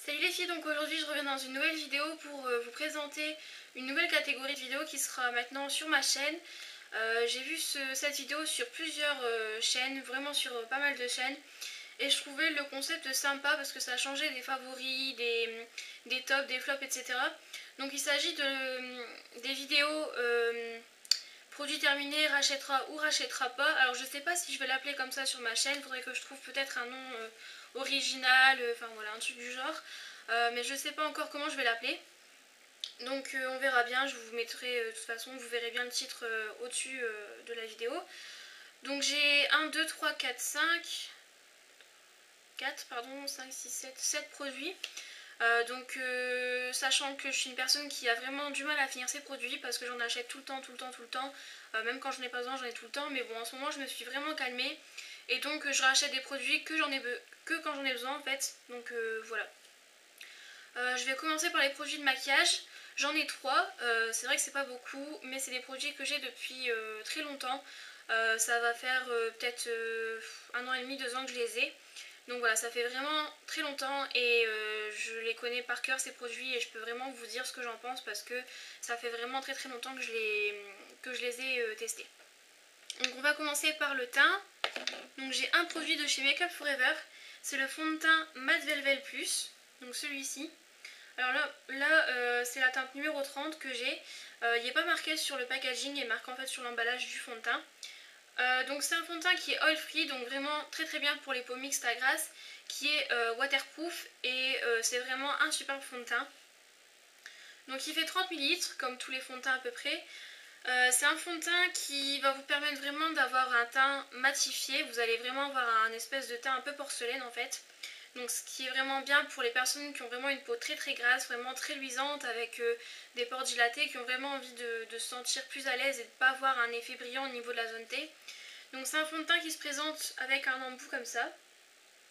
Salut les filles, donc aujourd'hui je reviens dans une nouvelle vidéo pour vous présenter une nouvelle catégorie de vidéos qui sera maintenant sur ma chaîne. J'ai vu cette vidéo sur plusieurs chaînes, vraiment sur pas mal de chaînes. Et je trouvais le concept sympa parce que ça changeait des favoris, des tops, des flops, etc. Donc il s'agit des vidéos produit terminé, rachètera ou rachètera pas. Alors je sais pas si je vais l'appeler comme ça sur ma chaîne, il faudrait que je trouve peut-être un nom original, enfin voilà, un truc du genre. Mais je sais pas encore comment je vais l'appeler. Donc on verra bien, je vous mettrai de toute façon, vous verrez bien le titre au-dessus de la vidéo. Donc j'ai 1, 2, 3, 4, 5, 4, pardon, 5, 6, 7 produits. Sachant que je suis une personne qui a vraiment du mal à finir ses produits parce que j'en achète tout le temps, même quand je n'ai pas besoin j'en ai tout le temps, mais bon en ce moment je me suis vraiment calmée et donc je rachète des produits que quand j'en ai besoin en fait, donc voilà. Je vais commencer par les produits de maquillage, j'en ai 3, c'est vrai que c'est pas beaucoup, mais c'est des produits que j'ai depuis très longtemps, ça va faire peut-être 1 an et demi, 2 ans que je les ai. Donc voilà, ça fait vraiment très longtemps et je les connais par cœur ces produits et je peux vraiment vous dire ce que j'en pense parce que ça fait vraiment très longtemps que je les ai testés. Donc on va commencer par le teint. Donc j'ai un produit de chez Make Up For Ever, c'est le fond de teint Matte Velvet Plus, donc celui-ci. Alors là c'est la teinte numéro 30 que j'ai, il n'est pas marqué sur le packaging, il est marqué en fait sur l'emballage du fond de teint. Donc c'est un fond de teint qui est oil free, donc vraiment très bien pour les peaux mixtes à grasse, qui est waterproof et c'est vraiment un super fond de teint. Donc il fait 30 ml comme tous les fonds de teint à peu près. C'est un fond de teint qui va vous permettre vraiment d'avoir un teint matifié, vous allez vraiment avoir un espèce de teint un peu porcelaine en fait. Donc ce qui est vraiment bien pour les personnes qui ont vraiment une peau très grasse, vraiment très luisante avec des pores dilatés, qui ont vraiment envie de se sentir plus à l'aise et de ne pas avoir un effet brillant au niveau de la zone T. Donc c'est un fond de teint qui se présente avec un embout comme ça.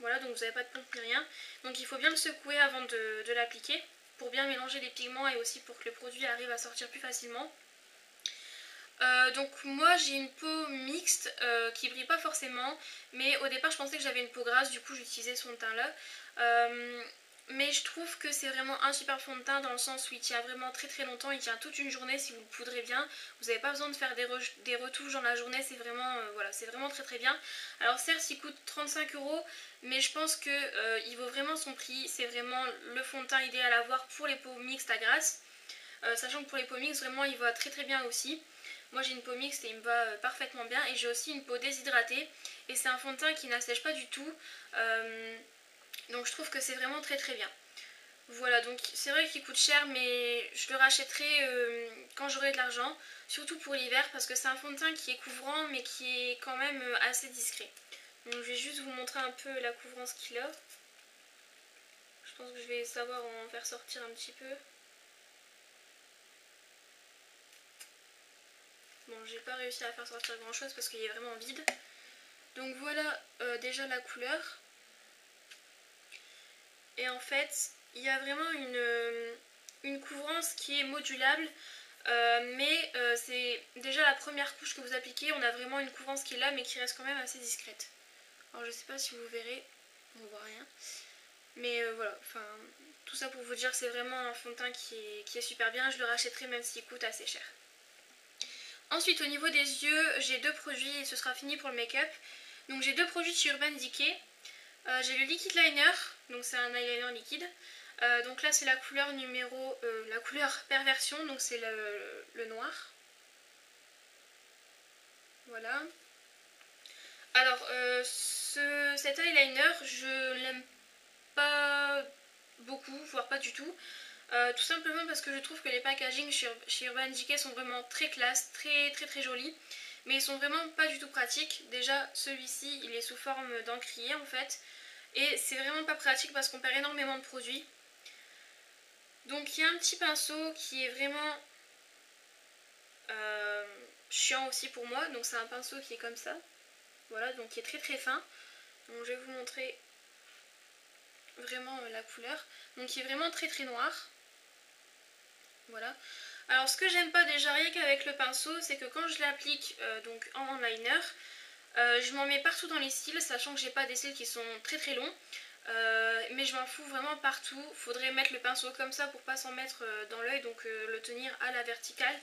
Voilà, donc vous n'avez pas de pompe ni rien. Donc il faut bien le secouer avant de l'appliquer pour bien mélanger les pigments et aussi pour que le produit arrive à sortir plus facilement. Donc moi j'ai une peau mixte qui brille pas forcément, mais au départ je pensais que j'avais une peau grasse, du coup j'utilisais ce fond de teint là. Mais je trouve que c'est vraiment un super fond de teint dans le sens où il tient vraiment très longtemps, il tient toute une journée si vous le poudrez bien. Vous n'avez pas besoin de faire des retouches dans la journée, c'est vraiment, voilà, c'est vraiment très bien. Alors certes il coûte 35 €, mais je pense que il vaut vraiment son prix, c'est vraiment le fond de teint idéal à avoir pour les peaux mixtes à grasse. Sachant que pour les peaux mixtes vraiment il va très bien aussi. Moi j'ai une peau mixte et il me va parfaitement bien, et j'ai aussi une peau déshydratée et c'est un fond de teint qui n'assèche pas du tout, donc je trouve que c'est vraiment très bien. Voilà, donc c'est vrai qu'il coûte cher mais je le rachèterai quand j'aurai de l'argent, surtout pour l'hiver parce que c'est un fond de teint qui est couvrant mais qui est quand même assez discret. Donc je vais juste vous montrer un peu la couvrance qu'il a. Je pense que je vais savoir en faire sortir un petit peu. Bon, j'ai pas réussi à faire sortir grand chose parce qu'il est vraiment vide. Donc voilà déjà la couleur. Et en fait, il y a vraiment une couvrance qui est modulable. C'est déjà la première couche que vous appliquez. On a vraiment une couvrance qui est là mais qui reste quand même assez discrète. Alors je sais pas si vous verrez, on voit rien. Mais voilà, enfin tout ça pour vous dire que c'est vraiment un fond de teint qui est super bien. Je le rachèterai même s'il coûte assez cher. Ensuite au niveau des yeux, j'ai 2 produits et ce sera fini pour le make-up. Donc j'ai 2 produits de chez Urban Decay. J'ai le liquid liner, donc c'est un eyeliner liquide. Donc là c'est la couleur la couleur perversion, donc c'est le noir. Voilà. Alors cet eyeliner je l'aime pas beaucoup, voire pas du tout. Tout simplement parce que je trouve que les packaging chez Urban Decay sont vraiment très classe, très jolis, mais ils sont vraiment pas du tout pratiques. Déjà celui-ci il est sous forme d'encrier en fait, et c'est vraiment pas pratique parce qu'on perd énormément de produits. Donc il y a un petit pinceau qui est vraiment chiant aussi pour moi, donc c'est un pinceau qui est comme ça, voilà, donc qui est très fin. Donc je vais vous montrer vraiment la couleur, donc qui est vraiment très noir. Voilà. Alors ce que j'aime pas déjà rien qu'avec le pinceau, c'est que quand je l'applique donc en liner, je m'en mets partout dans les cils, sachant que j'ai pas des cils qui sont très longs. Mais je m'en fous vraiment partout. Faudrait mettre le pinceau comme ça pour pas s'en mettre dans l'œil, donc le tenir à la verticale.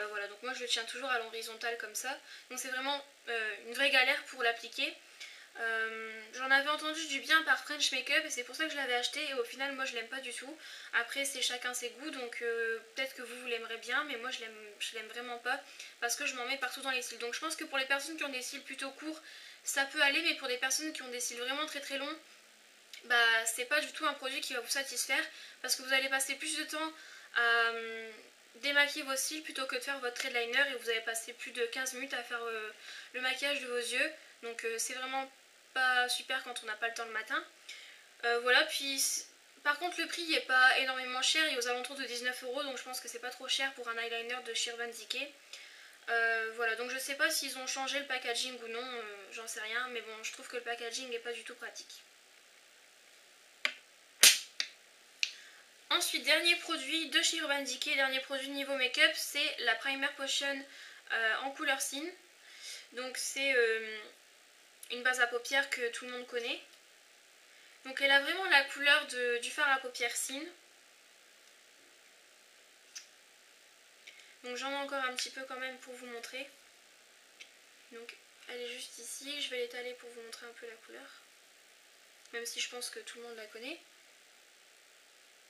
Voilà, donc moi je le tiens toujours à l'horizontale comme ça. Donc c'est vraiment une vraie galère pour l'appliquer. J'en avais entendu du bien par French Makeup et c'est pour ça que je l'avais acheté, et au final moi je l'aime pas du tout. Après c'est chacun ses goûts, donc peut-être que vous l'aimerez bien, mais moi je l'aime vraiment pas parce que je m'en mets partout dans les cils. Donc je pense que pour les personnes qui ont des cils plutôt courts ça peut aller, mais pour des personnes qui ont des cils vraiment très très longs, bah c'est pas du tout un produit qui va vous satisfaire parce que vous allez passer plus de temps à démaquiller vos cils plutôt que de faire votre trait de liner, et vous allez passer plus de 15 minutes à faire le maquillage de vos yeux. Donc c'est vraiment pas super quand on n'a pas le temps le matin. Voilà, puis par contre le prix n'est pas énormément cher, il est aux alentours de 19 €, donc je pense que c'est pas trop cher pour un eyeliner de chez Urban Decay. Voilà, donc je sais pas s'ils ont changé le packaging ou non, j'en sais rien, mais bon, je trouve que le packaging n'est pas du tout pratique. Ensuite, dernier produit de chez Urban Decay, dernier produit niveau make-up, c'est la Primer Potion en couleur Sin. Donc c'est une base à paupières que tout le monde connaît. Donc elle a vraiment la couleur du fard à paupières Sin. Donc j'en ai encore un petit peu quand même pour vous montrer. Donc elle est juste ici, je vais l'étaler pour vous montrer un peu la couleur. Même si je pense que tout le monde la connaît.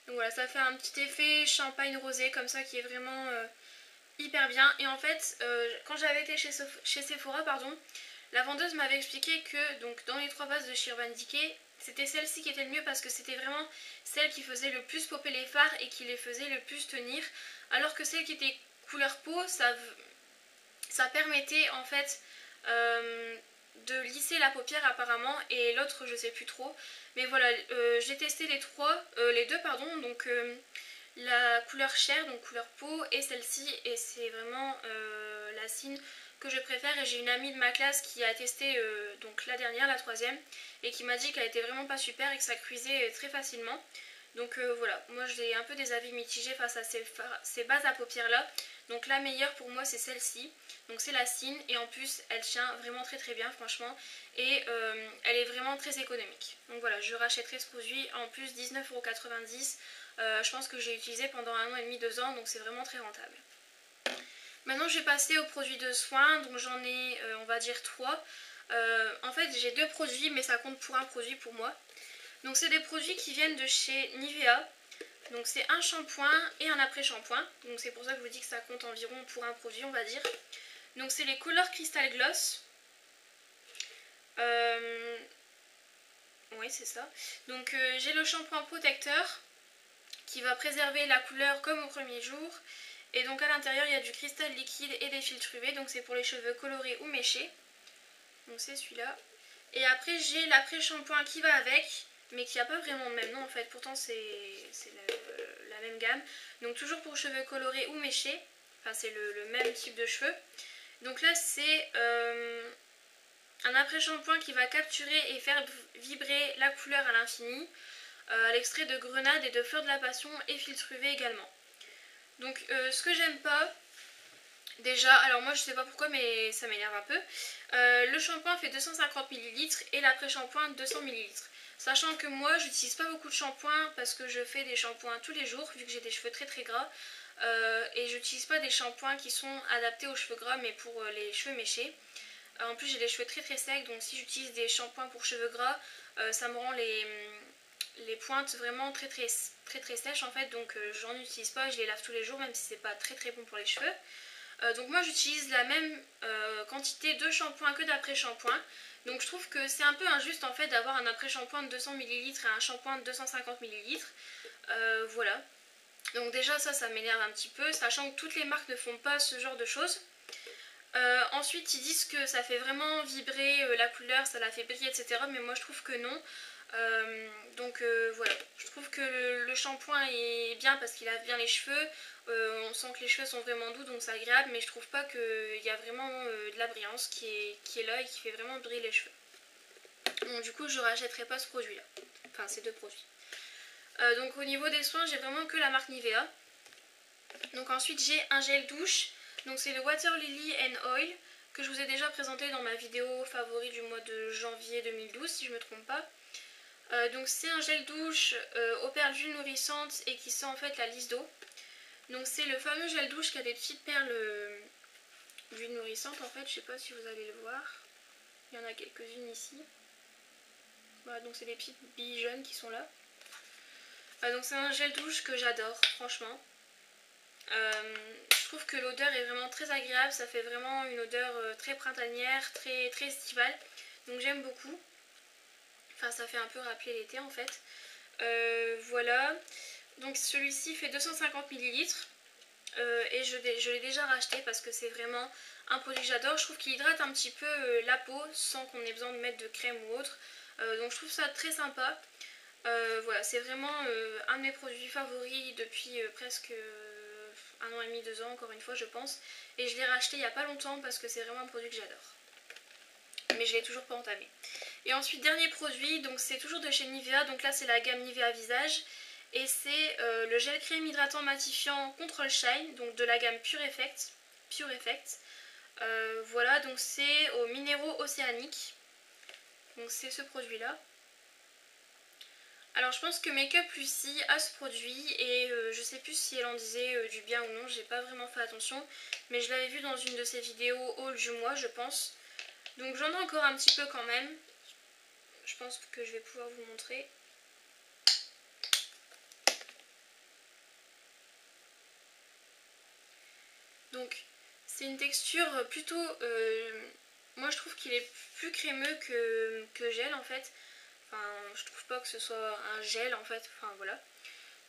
Donc voilà, ça fait un petit effet champagne rosé comme ça qui est vraiment hyper bien. Et en fait, quand j'avais été chez Sephora, la vendeuse m'avait expliqué que donc dans les 3 bases de chez Urban Decay, c'était celle-ci qui était le mieux parce que c'était vraiment celle qui faisait le plus popper les fards et qui les faisait le plus tenir. Alors que celle qui était couleur peau, ça permettait en fait de lisser la paupière apparemment, et l'autre je sais plus trop. Mais voilà, j'ai testé les deux, donc la couleur chair, donc couleur peau, et celle-ci, et c'est vraiment la Sin que je préfère. Et j'ai une amie de ma classe qui a testé donc la dernière, la 3e, et qui m'a dit qu'elle était vraiment pas super et que ça cuisait très facilement. Donc voilà, moi j'ai un peu des avis mitigés face à ces bases à paupières là. Donc la meilleure pour moi c'est celle-ci, donc c'est la Sin, et en plus elle tient vraiment très très bien franchement, et elle est vraiment très économique. Donc voilà, je rachèterai ce produit, en plus 19,90 €, je pense que j'ai utilisé pendant 1 an et demi, 2 ans, donc c'est vraiment très rentable. Maintenant je vais passer aux produits de soins, donc j'en ai on va dire 3. En fait j'ai 2 produits, mais ça compte pour un produit pour moi. Donc c'est des produits qui viennent de chez Nivea. Donc c'est un shampoing et un après-shampoing. Donc c'est pour ça que je vous dis que ça compte environ pour un produit, on va dire. Donc c'est les Color Crystal Gloss. Oui, c'est ça. Donc j'ai le shampoing protecteur qui va préserver la couleur comme au premier jour. Et donc à l'intérieur il y a du cristal liquide et des filtres UV. Donc c'est pour les cheveux colorés ou méchés. Donc c'est celui-là. Et après j'ai l'après-shampoing qui va avec, mais qui n'a pas vraiment le même nom en fait, pourtant c'est la même gamme. Donc toujours pour cheveux colorés ou méchés, enfin c'est le même type de cheveux. Donc là c'est un après-shampoing qui va capturer et faire vibrer la couleur à l'infini, à l'extrait de grenade et de fleur de la passion et filtre UV également. Donc ce que j'aime pas, déjà, alors moi je sais pas pourquoi mais ça m'énerve un peu, le shampoing fait 250 ml et l'après-shampoing 200 ml. Sachant que moi j'utilise pas beaucoup de shampoing parce que je fais des shampoings tous les jours vu que j'ai des cheveux très très gras, et j'utilise pas des shampoings qui sont adaptés aux cheveux gras mais pour les cheveux méchés. En plus j'ai des cheveux très très secs, donc si j'utilise des shampoings pour cheveux gras, ça me rend les pointes vraiment très sèches en fait, donc j'en utilise pas, je les lave tous les jours même si c'est pas très très bon pour les cheveux. Donc moi j'utilise la même quantité de shampoing que d'après-shampoing. Donc je trouve que c'est un peu injuste en fait d'avoir un après-shampoing de 200 ml et un shampoing de 250 ml. Voilà. Donc déjà ça m'énerve un petit peu, sachant que toutes les marques ne font pas ce genre de choses. Ensuite ils disent que ça fait vraiment vibrer la couleur, ça la fait briller, etc. Mais moi je trouve que non. Donc voilà, je trouve que le shampoing est bien parce qu'il lave bien les cheveux, on sent que les cheveux sont vraiment doux donc c'est agréable, mais je trouve pas qu'il y a vraiment de la brillance qui est là et qui fait vraiment briller les cheveux. Donc du coup je rachèterai pas ce produit là, enfin ces deux produits. Donc au niveau des soins j'ai vraiment que la marque Nivea. Donc ensuite j'ai un gel douche, donc c'est le Water Lily and Oil que je vous ai déjà présenté dans ma vidéo favori du mois de janvier 2012 si je me trompe pas. Donc c'est un gel douche aux perles d'huile nourrissante et qui sent en fait la lisse d'eau. Donc c'est le fameux gel douche qui a des petites perles d'huile nourrissante en fait, je sais pas si vous allez le voir. Il y en a quelques-unes ici. Voilà, donc c'est des petites billes jaunes qui sont là. Donc c'est un gel douche que j'adore, franchement. Je trouve que l'odeur est vraiment très agréable, ça fait vraiment une odeur très printanière, très estivale. Donc j'aime beaucoup. Enfin ça fait un peu rappeler l'été en fait. Voilà. Donc celui-ci fait 250 ml. Et je l'ai déjà racheté parce que c'est vraiment un produit que j'adore. Je trouve qu'il hydrate un petit peu la peau sans qu'on ait besoin de mettre de crème ou autre. Donc je trouve ça très sympa. Voilà, c'est vraiment un de mes produits favoris depuis presque 1 an et demi, 2 ans, encore une fois je pense. Et je l'ai racheté il n'y a pas longtemps parce que c'est vraiment un produit que j'adore. Mais je l'ai toujours pas entamé. Et ensuite dernier produit, donc c'est toujours de chez Nivea. Donc là c'est la gamme Nivea Visage. Et c'est le gel crème hydratant matifiant Control Shine, donc de la gamme Pure Effect. Voilà, donc c'est aux minéraux océaniques. Donc c'est ce produit là. Alors je pense que Make Up Lucie a ce produit et je sais plus si elle en disait du bien ou non, j'ai pas vraiment fait attention. Mais je l'avais vu dans une de ses vidéos haul du mois je pense. Donc j'en ai encore un petit peu quand même. Je pense que je vais pouvoir vous montrer. Donc c'est une texture plutôt... moi je trouve qu'il est plus crémeux que gel en fait. Enfin je trouve pas que ce soit un gel en fait. Enfin voilà.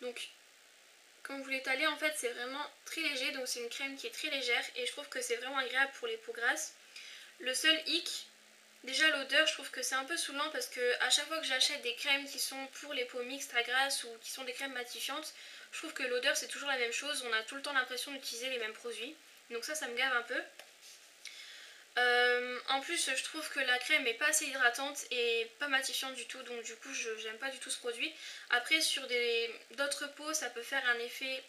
Donc quand vous l'étalez en fait c'est vraiment très léger. Donc c'est une crème qui est très légère. Et je trouve que c'est vraiment agréable pour les peaux grasses. Le seul hic, déjà l'odeur je trouve que c'est un peu saoulant. Parce que à chaque fois que j'achète des crèmes qui sont pour les peaux mixtes à grasse ou qui sont des crèmes matifiantes, je trouve que l'odeur c'est toujours la même chose. On a tout le temps l'impression d'utiliser les mêmes produits. Donc ça me gave un peu. En plus je trouve que la crème est pas assez hydratante et pas matifiante du tout. Donc du coup j'aime pas du tout ce produit. Après sur d'autres peaux ça peut faire un effet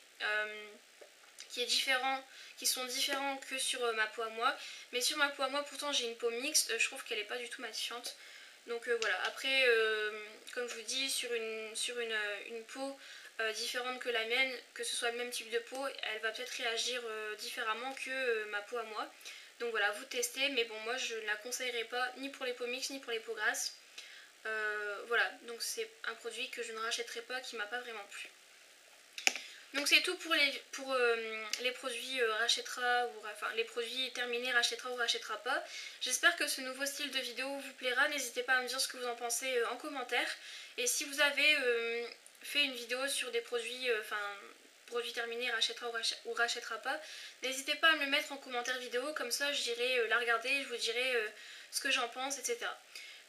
qui sont différents que sur ma peau à moi. Mais sur ma peau à moi pourtant j'ai une peau mixte. Je trouve qu'elle est pas du tout matifiante. Donc voilà, après comme je vous dis sur une peau différente que la mienne, que ce soit le même type de peau, elle va peut-être réagir différemment que ma peau à moi. Donc voilà, vous testez, mais bon moi je ne la conseillerais pas ni pour les peaux mixtes ni pour les peaux grasses. Voilà, donc c'est un produit que je ne rachèterai pas, qui m'a pas vraiment plu. Donc c'est tout pour les produits rachètera, enfin les produits terminés rachètera ou rachètera pas. J'espère que ce nouveau style de vidéo vous plaira. N'hésitez pas à me dire ce que vous en pensez en commentaire. Et si vous avez fait une vidéo sur des produits, produits terminés rachètera ou rachètera pas, n'hésitez pas à me le mettre en commentaire vidéo. Comme ça j'irai la regarder et je vous dirai ce que j'en pense, etc.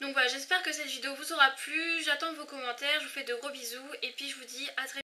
Donc voilà, j'espère que cette vidéo vous aura plu. J'attends vos commentaires, je vous fais de gros bisous et puis je vous dis à très vite.